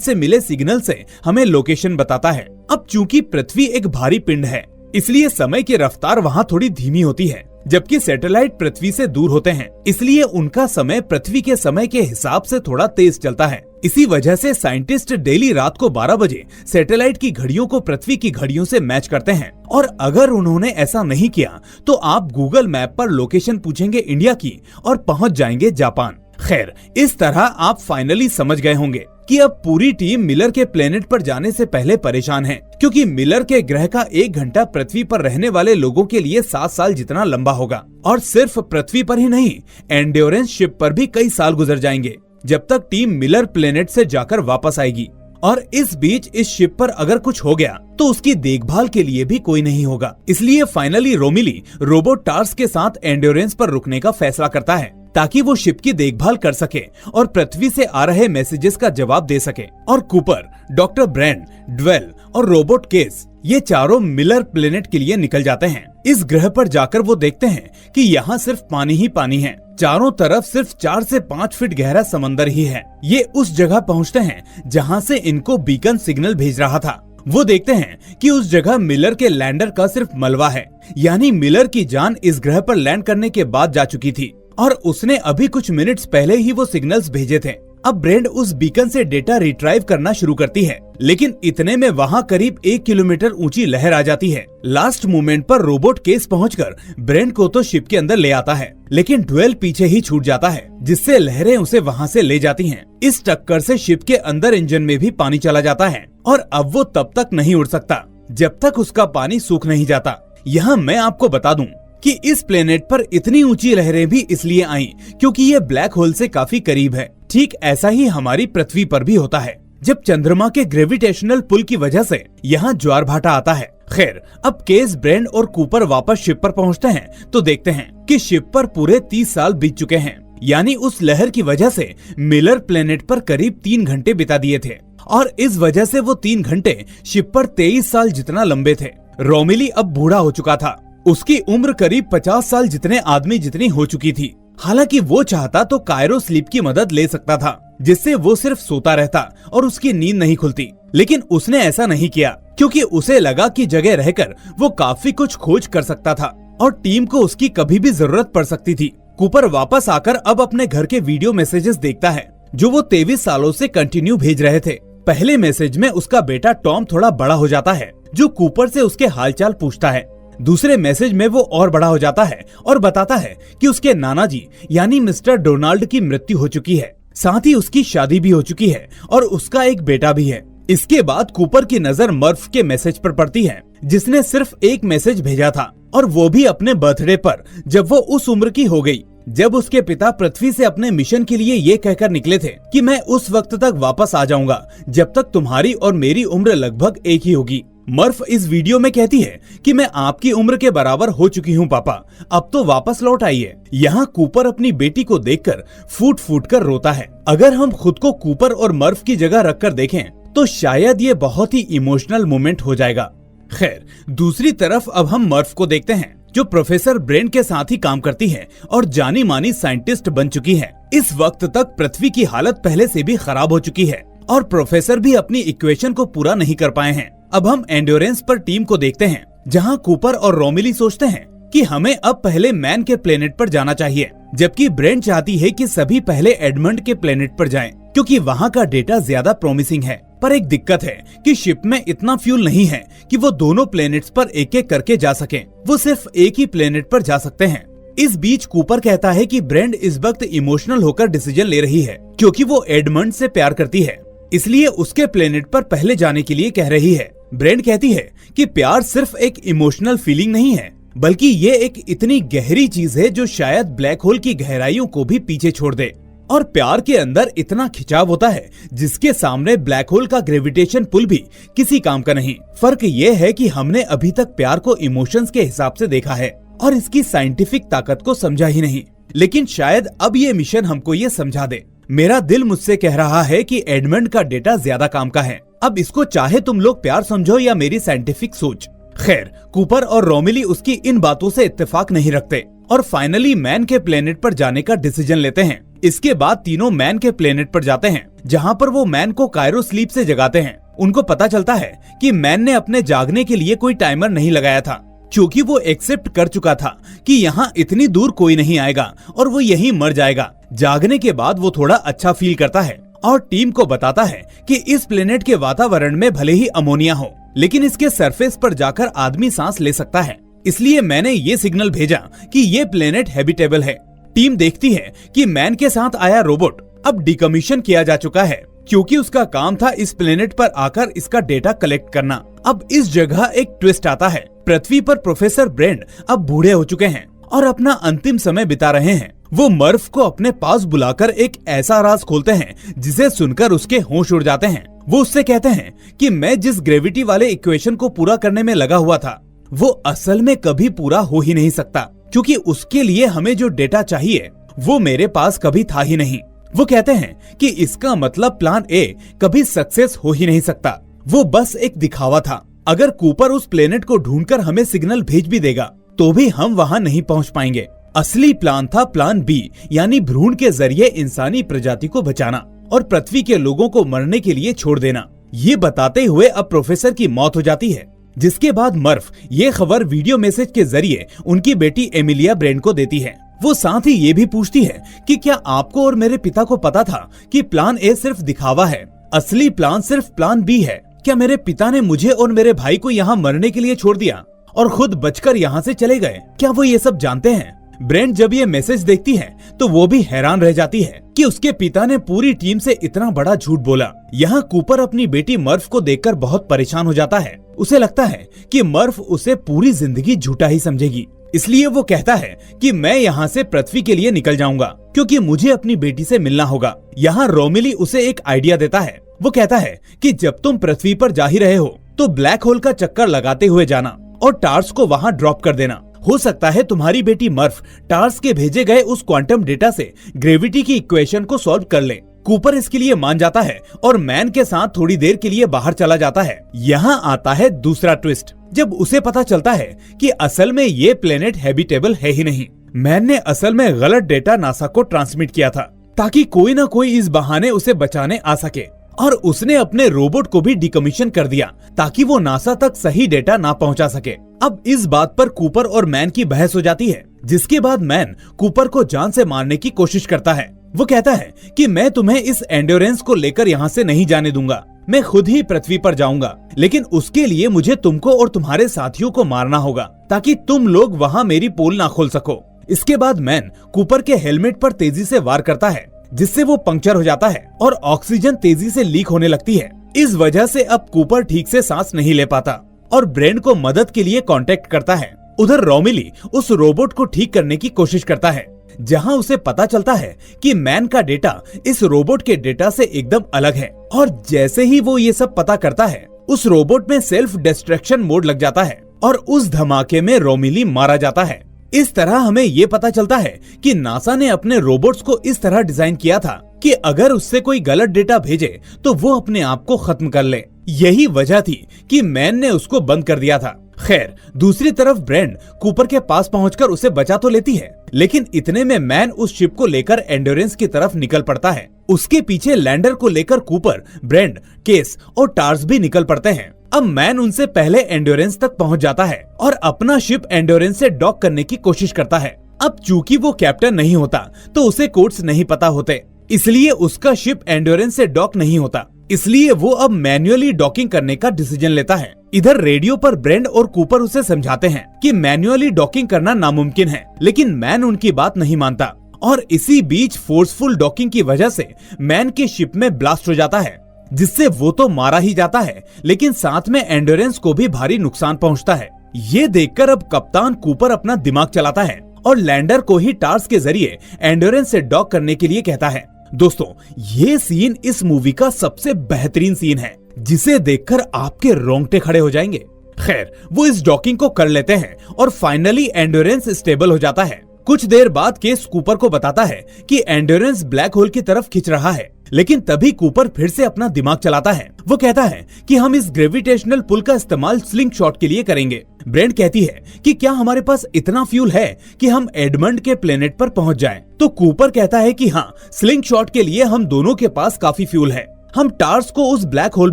से मिले सिग्नल से हमें लोकेशन बताता है। अब चूंकि पृथ्वी एक भारी पिंड है, इसलिए समय की रफ्तार वहाँ थोड़ी धीमी होती है, जबकि सैटेलाइट पृथ्वी से दूर होते हैं, इसलिए उनका समय पृथ्वी के समय के हिसाब से थोड़ा तेज चलता है। इसी वजह से साइंटिस्ट डेली रात को 12 बजे सैटेलाइट की घड़ियों को पृथ्वी की घड़ियों से मैच करते हैं, और अगर उन्होंने ऐसा नहीं किया तो आप गूगल मैप पर लोकेशन पूछेंगे इंडिया की और पहुंच जाएंगे जापान। खैर, इस तरह आप फाइनली समझ गए होंगे कि अब पूरी टीम मिलर के प्लेनेट पर जाने से पहले परेशान है, क्योंकि मिलर के ग्रह का 1 घंटा पृथ्वी पर रहने वाले लोगों के लिए 7 साल जितना लंबा होगा। और सिर्फ पृथ्वी पर ही नहीं, एंड्योरेंस शिप पर भी कई साल गुजर जाएंगे जब तक टीम मिलर प्लेनेट से जाकर वापस आएगी। और इस बीच इस शिप पर अगर कुछ हो गया तो उसकी देखभाल के लिए भी कोई नहीं होगा। इसलिए फाइनली रोमिली रोबोट टार्स के साथ एंड्योरेंस पर रुकने का फैसला करता है, ताकि वो शिप की देखभाल कर सके और पृथ्वी से आ रहे मैसेजेस का जवाब दे सके। और कूपर, डॉक्टर ब्रैंड, ड्वेल और रोबोट केस, ये चारों मिलर प्लेनेट के लिए निकल जाते हैं। इस ग्रह पर जाकर वो देखते हैं कि यहाँ सिर्फ पानी ही पानी है, चारों तरफ सिर्फ 4 से 5 फीट गहरा समंदर ही है। ये उस जगह पहुँचते हैं जहाँ से इनको बीकन सिग्नल भेज रहा था। वो देखते हैं कि उस जगह मिलर के लैंडर का सिर्फ मलबा है, यानी मिलर की जान इस ग्रह पर लैंड करने के बाद जा चुकी थी और उसने अभी कुछ मिनट्स पहले ही वो सिग्नल्स भेजे थे। अब ब्रेंड उस बीकन से डेटा रिट्राइव करना शुरू करती है, लेकिन इतने में वहाँ करीब 1 किलोमीटर ऊंची लहर आ जाती है। लास्ट मोमेंट पर रोबोट केस पहुंचकर ब्रेंड को तो शिप के अंदर ले आता है, लेकिन ड्वेल पीछे ही छूट जाता है, जिससे लहरें उसे वहाँ से ले जाती हैं। इस टक्कर से शिप के अंदर इंजन में भी पानी चला जाता है और अब वो तब तक नहीं उड़ सकता जब तक उसका पानी सूख नहीं जाता। यहाँ मैं आपको बता दूं कि इस प्लेनेट पर इतनी ऊंची लहरें भी इसलिए आईं क्योंकि ये ब्लैक होल से काफी करीब है। ठीक ऐसा ही हमारी पृथ्वी पर भी होता है, जब चंद्रमा के ग्रेविटेशनल पुल की वजह से यहाँ ज्वार भाटा आता है। खैर, अब केस, ब्रेंड और कूपर वापस शिप पर पहुँचते हैं तो देखते हैं कि शिप पर पूरे 30 साल बीत चुके हैं, यानी उस लहर की वजह से मिलर प्लेनेट पर करीब 3 घंटे बिता दिए थे और इस वजह से वो 3 घंटे शिप पर 23 साल जितना लंबे थे। रोमिली अब बूढ़ा हो चुका था, उसकी उम्र करीब 50 साल जितने आदमी जितनी हो चुकी थी। हालांकि वो चाहता तो कायरो स्लीप की मदद ले सकता था, जिससे वो सिर्फ सोता रहता और उसकी नींद नहीं खुलती, लेकिन उसने ऐसा नहीं किया क्योंकि उसे लगा कि जगह रहकर वो काफी कुछ खोज कर सकता था और टीम को उसकी कभी भी जरूरत पड़ सकती थी। कूपर वापस आकर अब अपने घर के वीडियो मैसेजेस देखता है जो वो 23 सालों से कंटिन्यू भेज रहे थे। पहले मैसेज में उसका बेटा टॉम थोड़ा बड़ा हो जाता है, जो कूपर से उसके हालचाल पूछता है। दूसरे मैसेज में वो और बड़ा हो जाता है और बताता है कि उसके नाना जी यानी मिस्टर डोनाल्ड की मृत्यु हो चुकी है, साथ ही उसकी शादी भी हो चुकी है और उसका एक बेटा भी है। इसके बाद कूपर की नजर मर्फ के मैसेज पर पड़ती है, जिसने सिर्फ एक मैसेज भेजा था और वो भी अपने बर्थडे पर, जब वो उस उम्र की हो गई जब उसके पिता पृथ्वी से अपने मिशन के लिए ये कहकर निकले थे कि मैं उस वक्त तक वापस आ जाऊंगा जब तक तुम्हारी और मेरी उम्र लगभग एक ही होगी। मर्फ इस वीडियो में कहती है कि मैं आपकी उम्र के बराबर हो चुकी हूँ पापा, अब तो वापस लौट आइए। यहाँ कूपर अपनी बेटी को देखकर फूट फूट कर रोता है। अगर हम खुद को कूपर और मर्फ की जगह रखकर देखें तो शायद ये बहुत ही इमोशनल मोमेंट हो जाएगा। खैर, दूसरी तरफ अब हम मर्फ को देखते हैं, जो प्रोफेसर ब्रेंड के साथ ही काम करती है और जानी मानी साइंटिस्ट बन चुकी है। इस वक्त तक पृथ्वी की हालत पहले से भी खराब हो चुकी है और प्रोफेसर भी अपनी इक्वेशन को पूरा नहीं कर पाए हैं। अब हम एंड्योरेंस पर टीम को देखते हैं, जहां कूपर और रोमिली सोचते हैं कि हमें अब पहले मैन के प्लेनेट पर जाना चाहिए, जबकि ब्रेंड चाहती है कि सभी पहले एडमंड के प्लेनेट पर जाएं, क्योंकि वहां का डेटा ज्यादा प्रॉमिसिंग है। पर एक दिक्कत है कि शिप में इतना फ्यूल नहीं है कि वो दोनों प्लेनेट्स पर एक एक करके जा सकें। वो सिर्फ एक ही प्लेनेट पर जा सकते हैं। इस बीच कूपर कहता है कि ब्रेंड इस वक्त इमोशनल होकर डिसीजन ले रही है, क्योंकि वो एडमंड से प्यार करती है, इसलिए उसके प्लेनेट पर पहले जाने के लिए कह रही है। ब्रेंड कहती है कि प्यार सिर्फ एक इमोशनल फीलिंग नहीं है, बल्कि ये एक इतनी गहरी चीज है जो शायद ब्लैक होल की गहराइयों को भी पीछे छोड़ दे। और प्यार के अंदर इतना खिंचाव होता है जिसके सामने ब्लैक होल का ग्रेविटेशन पुल भी किसी काम का नहीं। फर्क ये है कि हमने अभी तक प्यार को इमोशंस के हिसाब से देखा है और इसकी साइंटिफिक ताकत को समझा ही नहीं। लेकिन शायद अब ये मिशन हमको ये समझा दे। मेरा दिल मुझसे कह रहा है कि एडमंड का डेटा ज्यादा काम का है। अब इसको चाहे तुम लोग प्यार समझो या मेरी साइंटिफिक सोच। खैर, कूपर और रोमिली उसकी इन बातों से इत्तेफाक नहीं रखते और फाइनली मैन के प्लेनेट पर जाने का डिसीजन लेते हैं। इसके बाद तीनों मैन के प्लेनेट पर जाते हैं, जहाँ पर वो मैन को कायरो स्लीप से जगाते हैं। उनको पता चलता है कि मैन ने अपने जागने के लिए कोई टाइमर नहीं लगाया था, क्योंकि वो एक्सेप्ट कर चुका था कि यहाँ इतनी दूर कोई नहीं आएगा और वो यहीं मर जाएगा। जागने के बाद वो थोड़ा अच्छा फील करता है और टीम को बताता है कि इस प्लेनेट के वातावरण में भले ही अमोनिया हो, लेकिन इसके सरफेस पर जाकर आदमी सांस ले सकता है। इसलिए मैंने ये सिग्नल भेजा कि ये प्लेनेट हैबिटेबल है। टीम देखती है कि मैन के साथ आया रोबोट अब डिकमीशन किया जा चुका है, क्योंकि उसका काम था इस प्लेनेट पर आकर इसका डेटा कलेक्ट करना। अब इस जगह एक ट्विस्ट आता है। पृथ्वी पर प्रोफेसर ब्रेंड अब बूढ़े हो चुके हैं और अपना अंतिम समय बिता रहे हैं। वो मर्फ को अपने पास बुलाकर एक ऐसा राज खोलते हैं जिसे सुनकर उसके होश उड़ जाते हैं। वो उससे कहते हैं कि मैं जिस ग्रेविटी वाले इक्वेशन को पूरा करने में लगा हुआ था वो असल में कभी पूरा हो ही नहीं सकता, क्योंकि उसके लिए हमें जो डेटा चाहिए वो मेरे पास कभी था ही नहीं। वो कहते हैं कि इसका मतलब प्लान ए कभी सक्सेस हो ही नहीं सकता, वो बस एक दिखावा था। अगर कूपर उस प्लेनेट को ढूंढकर हमें सिग्नल भेज भी देगा तो भी हम वहाँ नहीं पहुँच पाएंगे। असली प्लान था प्लान बी, यानी भ्रूण के जरिए इंसानी प्रजाति को बचाना और पृथ्वी के लोगों को मरने के लिए छोड़ देना। ये बताते हुए अब प्रोफेसर की मौत हो जाती है, जिसके बाद मर्फ ये खबर वीडियो मैसेज के जरिए उनकी बेटी एमिलिया ब्रेंड को देती है। वो साथ ही ये भी पूछती है कि क्या आपको और मेरे पिता को पता था कि प्लान ए सिर्फ दिखावा है, असली प्लान सिर्फ प्लान बी है? क्या मेरे पिता ने मुझे और मेरे भाई को यहाँ मरने के लिए छोड़ दिया और खुद बचकर यहाँ से चले गए? क्या वो ये सब जानते हैं? ब्रेंड जब ये मैसेज देखती है तो वो भी हैरान रह जाती है कि उसके पिता ने पूरी टीम से इतना बड़ा झूठ बोला। यहाँ कूपर अपनी बेटी मर्फ को देखकर बहुत परेशान हो जाता है। उसे लगता है कि मर्फ उसे पूरी जिंदगी झूठा ही समझेगी, इसलिए वो कहता है कि मैं यहाँ से पृथ्वी के लिए निकल जाऊंगा क्योंकि मुझे अपनी बेटी से मिलना होगा। यहाँ रोमिली उसे एक आइडिया देता है। वो कहता है कि जब तुम पृथ्वी पर जा ही रहे हो तो ब्लैक होल का चक्कर लगाते हुए जाना और टार्स को वहाँ ड्रॉप कर देना। हो सकता है तुम्हारी बेटी मर्फ टार्स के भेजे गए उस क्वांटम डेटा से ग्रेविटी की इक्वेशन को सॉल्व कर ले। कूपर इसके लिए मान जाता है और मैन के साथ थोड़ी देर के लिए बाहर चला जाता है। यहाँ आता है दूसरा ट्विस्ट, जब उसे पता चलता है कि असल में ये प्लेनेट हैबिटेबल है ही नहीं। मैन ने असल में गलत डेटा नासा को ट्रांसमिट किया था ताकि कोई न कोई इस बहाने उसे बचाने आ सके, और उसने अपने रोबोट को भी डिकमीशन कर दिया ताकि वो नासा तक सही डेटा ना पहुंचा सके। अब इस बात पर कूपर और मैन की बहस हो जाती है, जिसके बाद मैन कूपर को जान से मारने की कोशिश करता है। वो कहता है कि मैं तुम्हें इस एंड्योरेंस को लेकर यहाँ से नहीं जाने दूंगा, मैं खुद ही पृथ्वी पर जाऊंगा, लेकिन उसके लिए मुझे तुमको और तुम्हारे साथियों को मारना होगा ताकि तुम लोग वहाँ मेरी पोल ना खोल सको। इसके बाद मैन कूपर के हेलमेट पर तेजी से वार करता है, जिससे वो पंक्चर हो जाता है और ऑक्सीजन तेजी से लीक होने लगती है। इस वजह से अब कूपर ठीक से सांस नहीं ले पाता और ब्रेंड को मदद के लिए कांटेक्ट करता है। उधर रोमिली उस रोबोट को ठीक करने की कोशिश करता है, जहां उसे पता चलता है कि मैन का डेटा इस रोबोट के डेटा से एकदम अलग है। और जैसे ही वो ये सब पता करता है, उस रोबोट में सेल्फ डिस्ट्रक्शन मोड लग जाता है और उस धमाके में रोमिली मारा जाता है। इस तरह हमें ये पता चलता है कि नासा ने अपने रोबोट्स को इस तरह डिजाइन किया था कि अगर उससे कोई गलत डेटा भेजे तो वो अपने आप को खत्म कर ले। यही वजह थी कि मैन ने उसको बंद कर दिया था। खैर, दूसरी तरफ ब्रेंड कूपर के पास पहुंचकर उसे बचा तो लेती है, लेकिन इतने में मैन उस शिप को लेकर एंड्योरेंस की तरफ निकल पड़ता है। उसके पीछे लैंडर को लेकर कूपर, ब्रेंड, केस और टार्स भी निकल पड़ते हैं। अब मैन उनसे पहले एंड्योरेंस तक पहुंच जाता है और अपना शिप एंड्योरेंस से डॉक करने की कोशिश करता है। अब चूंकि वो कैप्टन नहीं होता तो उसे कोड्स नहीं पता होते, इसलिए उसका शिप एंड्योरेंस से डॉक नहीं होता। इसलिए वो अब मैन्युअली डॉकिंग करने का डिसीजन लेता है। इधर रेडियो पर ब्रेंड और कूपर उसे समझाते हैं कि मैन्युअली डॉकिंग करना नामुमकिन है, लेकिन मैन उनकी बात नहीं मानता और इसी बीच फोर्सफुल डॉकिंग की वजह से मैन के शिप में ब्लास्ट हो जाता है, जिससे वो तो मारा ही जाता है, लेकिन साथ में एंड्योरेंस को भी भारी नुकसान पहुंचता है। ये देखकर अब कप्तान कूपर अपना दिमाग चलाता है और लैंडर को ही टार्स के जरिए एंड्योरेंस से डॉक करने के लिए कहता है। दोस्तों, ये सीन इस मूवी का सबसे बेहतरीन सीन है, जिसे देखकर आपके रोंगटे खड़े हो जाएंगे। खैर, वो इस डॉकिंग को कर लेते हैं और फाइनली एंड्योरेंस स्टेबल हो जाता है। कुछ देर बाद केस कूपर को बताता है कि एंड्योरेंस ब्लैक होल की तरफ खिंच रहा है, लेकिन तभी कूपर फिर से अपना दिमाग चलाता है। वो कहता है कि हम इस ग्रेविटेशनल पुल का इस्तेमाल स्लिंग शॉट के लिए करेंगे। ब्रेंड कहती है कि क्या हमारे पास इतना फ्यूल है कि हम एडमंड के प्लेनेट पर पहुंच जाएं? तो कूपर कहता है कि हाँ, स्लिंग शॉट के लिए हम दोनों के पास काफी फ्यूल है। हम टार्स को उस ब्लैक होल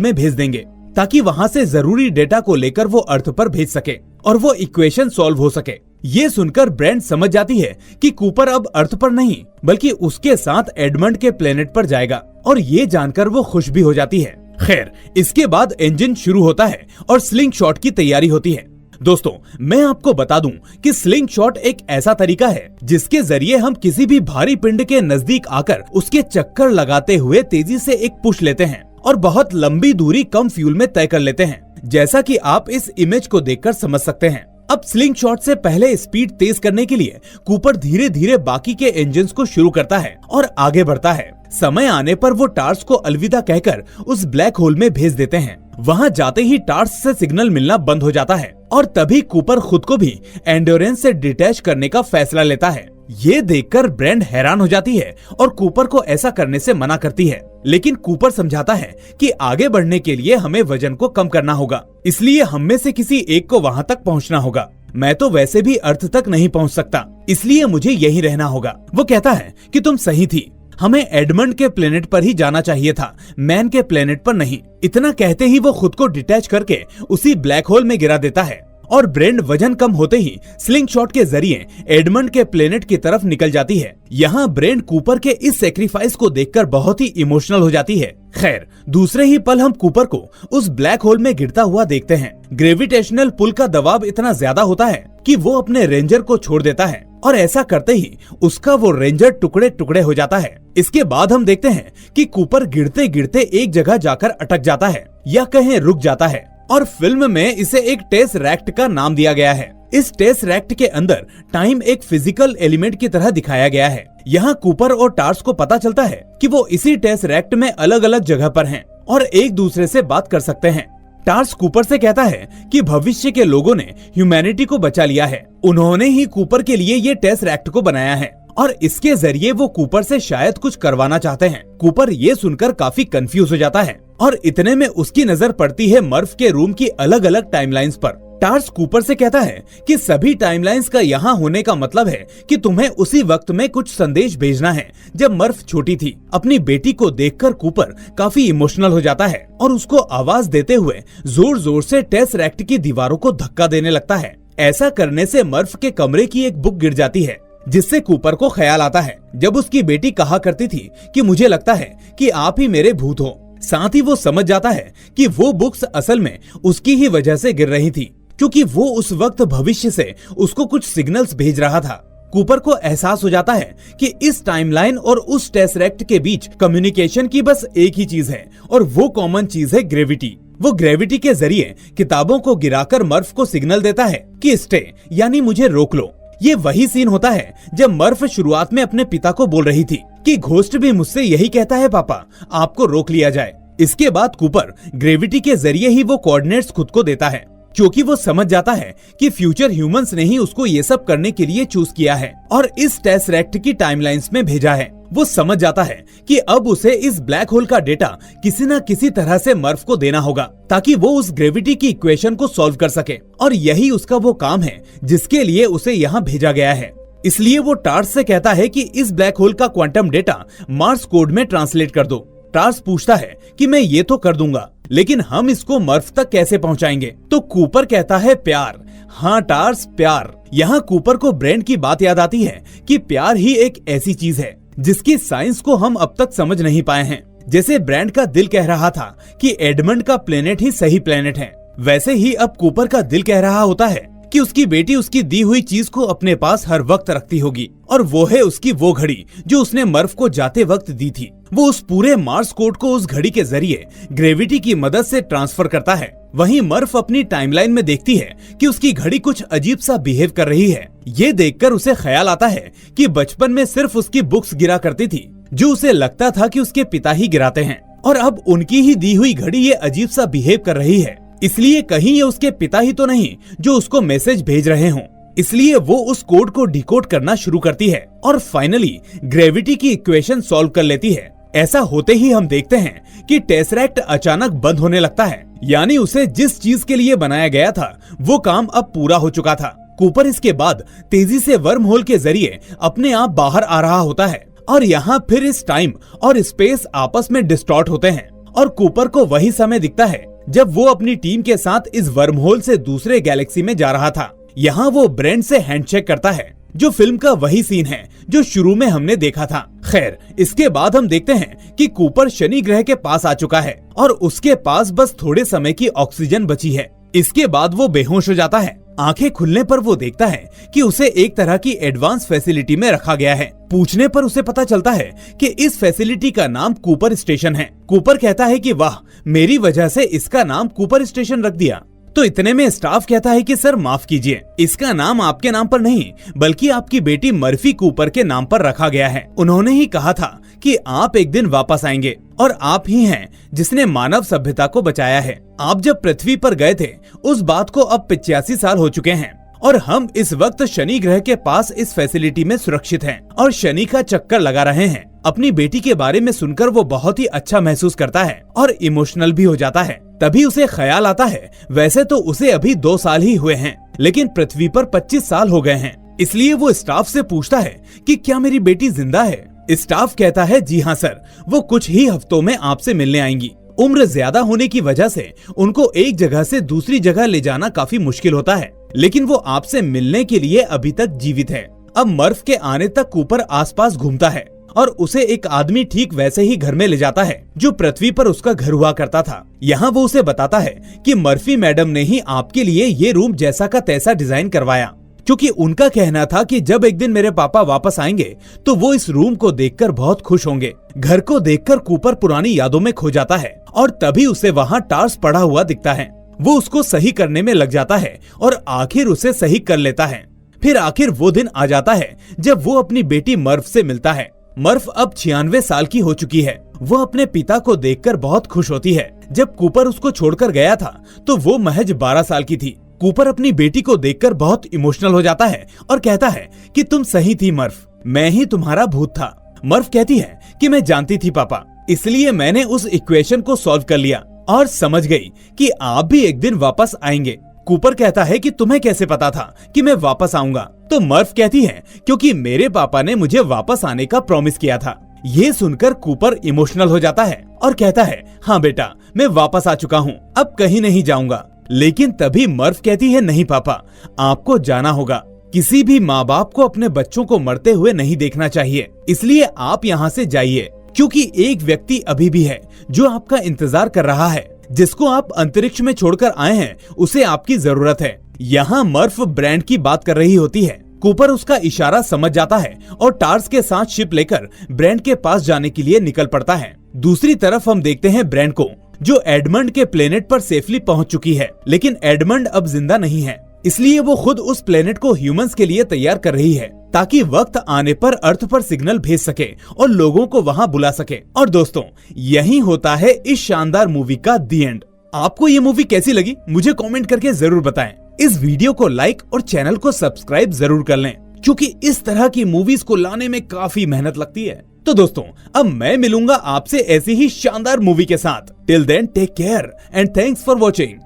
में भेज देंगे ताकि वहां से जरूरी डेटा को लेकर वो अर्थ पर भेज सके और वो इक्वेशन सॉल्व हो सके। ये सुनकर ब्रेंड समझ जाती है कि कूपर अब अर्थ पर नहीं बल्कि उसके साथ एडमंड के प्लेनेट पर जाएगा, और ये जानकर वो खुश भी हो जाती है। खैर, इसके बाद इंजन शुरू होता है और स्लिंग शॉट की तैयारी होती है। दोस्तों, मैं आपको बता दूं कि स्लिंग शॉट एक ऐसा तरीका है जिसके जरिए हम किसी भी भारी पिंड के नजदीक आकर उसके चक्कर लगाते हुए तेजी से एक पुश लेते हैं और बहुत लंबी दूरी कम फ्यूल में तय कर लेते हैं, जैसा कि आप इस इमेज को देखकर समझ सकते हैं। अब स्लिंग शॉट से पहले स्पीड तेज करने के लिए कूपर धीरे धीरे बाकी के इंजन्स को शुरू करता है और आगे बढ़ता है। समय आने पर वो टार्स को अलविदा कहकर उस ब्लैक होल में भेज देते हैं। वहां जाते ही टार्स से सिग्नल मिलना बंद हो जाता है और तभी कूपर खुद को भी एंड्योरेंस से डिटैच करने का फैसला लेता है। ये देखकर ब्रेंड हैरान हो जाती है और कूपर को ऐसा करने से मना करती है, लेकिन कूपर समझाता है कि आगे बढ़ने के लिए हमें वजन को कम करना होगा, इसलिए हम में से किसी एक को वहां तक पहुंचना होगा। मैं तो वैसे भी अर्थ तक नहीं पहुंच सकता, इसलिए मुझे यहीं रहना होगा। वो कहता है कि तुम सही थी, हमें एडमंड के प्लेनेट पर ही जाना चाहिए था, मैन के प्लेनेट पर नहीं। इतना कहते ही वो खुद को डिटैच करके उसी ब्लैक होल में गिरा देता है और ब्रेंड वजन कम होते ही स्लिंग शॉट के जरिए एडमंड के प्लेनेट की तरफ निकल जाती है। यहाँ ब्रेंड कूपर के इस सेक्रीफाइस को देखकर बहुत ही इमोशनल हो जाती है। खैर, दूसरे ही पल हम कूपर को उस ब्लैक होल में गिरता हुआ देखते हैं। ग्रेविटेशनल पुल का दबाव इतना ज्यादा होता है कि वो अपने रेंजर को छोड़ देता है और ऐसा करते ही उसका वो रेंजर टुकड़े टुकड़े हो जाता है। इसके बाद हम देखते हैं कि कूपर गिरते गिरते एक जगह जाकर अटक जाता है या कहीं रुक जाता है और फिल्म में इसे एक टेसरैक्ट का नाम दिया गया है। इस टेसरैक्ट के अंदर टाइम एक फिजिकल एलिमेंट की तरह दिखाया गया है। यहाँ कूपर और टार्स को पता चलता है कि वो इसी टेसरैक्ट में अलग अलग जगह पर हैं और एक दूसरे से बात कर सकते हैं। टार्स कूपर से कहता है कि भविष्य के लोगों ने ह्यूमैनिटी को बचा लिया है, उन्होंने ही कूपर के लिए ये टेसरैक्ट को बनाया है और इसके जरिए वो कूपर से शायद कुछ करवाना चाहते हैं। कूपर ये सुनकर काफी कंफ्यूज हो जाता है और इतने में उसकी नजर पड़ती है मर्फ के रूम की अलग अलग टाइमलाइंस पर। टार्स कूपर से कहता है कि सभी टाइमलाइंस का यहाँ होने का मतलब है कि तुम्हें उसी वक्त में कुछ संदेश भेजना है जब मर्फ छोटी थी। अपनी बेटी को देखकर कूपर काफी इमोशनल हो जाता है और उसको आवाज देते हुए जोर जोर से टेसरैक्ट की दीवारों को धक्का देने लगता है। ऐसा करने से मर्फ के कमरे की एक बुक गिर जाती है, जिससे कूपर को ख्याल आता है जब उसकी बेटी कहा करती थी कि मुझे लगता है कि आप ही मेरे भूत हो। साथ ही वो समझ जाता है कि वो बुक्स असल में उसकी ही वजह से गिर रही थी, क्योंकि वो उस वक्त भविष्य से उसको कुछ सिग्नल्स भेज रहा था। कूपर को एहसास हो जाता है कि इस टाइमलाइन और उस टेसरैक्ट के बीच कम्युनिकेशन की बस एक ही चीज है और वो कॉमन चीज है ग्रेविटी। वो ग्रेविटी के जरिए किताबों को गिराकर मर्फ को सिग्नल देता है कि स्टे, यानी मुझे रोक लो। ये वही सीन होता है जब मर्फ शुरुआत में अपने पिता को बोल रही थी कि घोस्ट भी मुझसे यही कहता है पापा, आपको रोक लिया जाए। इसके बाद कूपर ग्रेविटी के जरिए ही वो कोऑर्डिनेट्स खुद को देता है, क्योंकि वो समझ जाता है कि फ्यूचर ह्यूमंस ने ही उसको ये सब करने के लिए चूज किया है और इस टेसरैक्ट की टाइमलाइंस में भेजा है। वो समझ जाता है कि अब उसे इस ब्लैक होल का डेटा किसी न किसी तरह से मर्फ को देना होगा ताकि वो उस ग्रेविटी की इक्वेशन को सॉल्व कर सके, और यही उसका वो काम है जिसके लिए उसे यहाँ भेजा गया है। इसलिए वो टार्स से कहता है कि इस ब्लैक होल का क्वांटम डेटा मार्स कोड में ट्रांसलेट कर दो। टार्स पूछता है कि मैं ये तो कर दूंगा, लेकिन हम इसको मर्फ तक कैसे पहुंचाएंगे? तो कूपर कहता है प्यार। हाँ टार्स, प्यार। यहाँ कूपर को ब्रेंड की बात याद आती है कि प्यार ही एक ऐसी चीज है जिसकी साइंस को हम अब तक समझ नहीं पाए हैं। जैसे ब्रेंड का दिल कह रहा था कि एडमंड का प्लेनेट ही सही प्लेनेट है, वैसे ही अब कूपर का दिल कह रहा होता है कि उसकी बेटी उसकी दी हुई चीज को अपने पास हर वक्त रखती होगी, और वो है उसकी वो घड़ी जो उसने मर्फ को जाते वक्त दी थी। वो उस पूरे मार्स कोड को उस घड़ी के जरिए ग्रेविटी की मदद से ट्रांसफर करता है। वहीं मर्फ अपनी टाइमलाइन में देखती है कि उसकी घड़ी कुछ अजीब सा बिहेव कर रही है। ये देखकर उसे ख्याल आता है कि बचपन में सिर्फ उसकी बुक्स गिरा करती थी, जो उसे लगता था कि उसके पिता ही गिराते हैं, और अब उनकी ही दी हुई घड़ी ये अजीब सा बिहेव कर रही है। इसलिए कहीं ये उसके पिता ही तो नहीं जो उसको मैसेज भेज रहे हों। इसलिए वो उस कोड को डिकोड करना शुरू करती है और फाइनली ग्रेविटी की इक्वेशन सॉल्व कर लेती है। ऐसा होते ही हम देखते हैं कि टेसरैक्ट अचानक बंद होने लगता है, यानी उसे जिस चीज के लिए बनाया गया था वो काम अब पूरा हो चुका था। कूपर इसके बाद तेजी से वर्म होल के जरिए अपने आप बाहर आ रहा होता है और यहाँ फिर इस टाइम और स्पेस आपस में डिस्टॉर्ट होते हैं और कूपर को वही समय दिखता है जब वो अपनी टीम के साथ इस वर्म होल से दूसरे गैलेक्सी में जा रहा था। यहाँ वो ब्रेंट से हैंडशेक करता है, जो फिल्म का वही सीन है जो शुरू में हमने देखा था। खैर, इसके बाद हम देखते हैं कि कूपर शनि ग्रह के पास आ चुका है और उसके पास बस थोड़े समय की ऑक्सीजन बची है। इसके बाद वो बेहोश हो जाता है। आंखें खुलने पर वो देखता है कि उसे एक तरह की एडवांस फैसिलिटी में रखा गया है। पूछने पर उसे पता चलता है कि इस फैसिलिटी का नाम कूपर स्टेशन है। कूपर कहता है कि वाह, मेरी वजह से इसका नाम कूपर स्टेशन रख दिया। तो इतने में स्टाफ कहता है कि सर माफ कीजिए, इसका नाम आपके नाम पर नहीं बल्कि आपकी बेटी मर्फी कूपर के नाम पर रखा गया है। उन्होंने ही कहा था कि आप एक दिन वापस आएंगे और आप ही हैं जिसने मानव सभ्यता को बचाया है। आप जब पृथ्वी पर गए थे उस बात को अब 85 साल हो चुके हैं और हम इस वक्त शनि ग्रह के पास इस फैसिलिटी में सुरक्षित हैं और शनि का चक्कर लगा रहे हैं। अपनी बेटी के बारे में सुनकर वो बहुत ही अच्छा महसूस करता है और इमोशनल भी हो जाता है। तभी उसे ख्याल आता है, वैसे तो उसे अभी 2 साल ही हुए हैं लेकिन पृथ्वी पर 25 साल हो गए हैं। इसलिए वो स्टाफ से पूछता है कि क्या मेरी बेटी जिंदा है। स्टाफ कहता है जी हाँ सर, वो कुछ ही हफ्तों में आपसे मिलने आएंगी। उम्र ज्यादा होने की वजह से उनको एक जगह से दूसरी जगह ले जाना काफी मुश्किल होता है, लेकिन वो आपसे मिलने के लिए अभी तक जीवित है। अब मर्फ के आने तक कूपर आसपास घूमता है और उसे एक आदमी ठीक वैसे ही घर में ले जाता है जो पृथ्वी पर उसका घर हुआ करता था। यहाँ वो उसे बताता है कि मर्फी मैडम ने ही आपके लिए ये रूम जैसा का तैसा डिजाइन करवाया, क्योंकि उनका कहना था कि जब एक दिन मेरे पापा वापस आएंगे तो वो इस रूम को देखकर बहुत खुश होंगे। घर को देखकर कूपर पुरानी यादों में खो जाता है और तभी उसे वहाँ टार्स पड़ा हुआ दिखता है। वो उसको सही करने में लग जाता है और आखिर उसे सही कर लेता है। फिर आखिर वो दिन आ जाता है जब वो अपनी बेटी मर्फ से मिलता है। मर्फ अब 96 साल की हो चुकी है। वो अपने पिता को देखकर बहुत खुश होती है। जब कूपर उसको छोड़कर गया था तो वो महज 12 साल की थी। कूपर अपनी बेटी को देखकर बहुत इमोशनल हो जाता है और कहता है कि तुम सही थी मर्फ, मैं ही तुम्हारा भूत था। मर्फ कहती है कि मैं जानती थी पापा, इसलिए मैंने उस इक्वेशन को सॉल्व कर लिया और समझ गई कि आप भी एक दिन वापस आएंगे। कूपर कहता है कि तुम्हें कैसे पता था कि मैं वापस आऊंगा। तो मर्फ कहती है क्योंकि मेरे पापा ने मुझे वापस आने का प्रॉमिस किया था। ये सुनकर कूपर इमोशनल हो जाता है और कहता है हाँ बेटा, मैं वापस आ चुका हूँ, अब कहीं नहीं जाऊंगा। लेकिन तभी मर्फ कहती है नहीं पापा, आपको जाना होगा। किसी भी माँ बाप को अपने बच्चों को मरते हुए नहीं देखना चाहिए, इसलिए आप यहाँ से जाइए, क्योंकि एक व्यक्ति अभी भी है जो आपका इंतजार कर रहा है। जिसको आप अंतरिक्ष में छोड़कर आए हैं उसे आपकी जरूरत है। यहाँ मर्फ ब्रैंड की बात कर रही होती है। कूपर उसका इशारा समझ जाता है और टार्स के साथ शिप लेकर ब्रैंड के पास जाने के लिए निकल पड़ता है। दूसरी तरफ हम देखते हैं ब्रैंड को, जो एडमंड के प्लेनेट पर सेफली पहुंच चुकी है, लेकिन एडमंड अब जिंदा नहीं है। इसलिए वो खुद उस प्लेनेट को ह्यूमंस के लिए तैयार कर रही है ताकि वक्त आने पर अर्थ पर सिग्नल भेज सके और लोगों को वहां बुला सके। और दोस्तों, यही होता है इस शानदार मूवी का दी एंड। आपको ये मूवी कैसी लगी मुझे कमेंट करके जरूर बताएं। इस वीडियो को लाइक और चैनल को सब्सक्राइब जरूर कर लें, क्योंकि इस तरह की मूवीज को लाने में काफी मेहनत लगती है। तो दोस्तों, अब मैं मिलूंगा आपसे ऐसी ही शानदार मूवी के साथ। Till then take care and thanks for watching.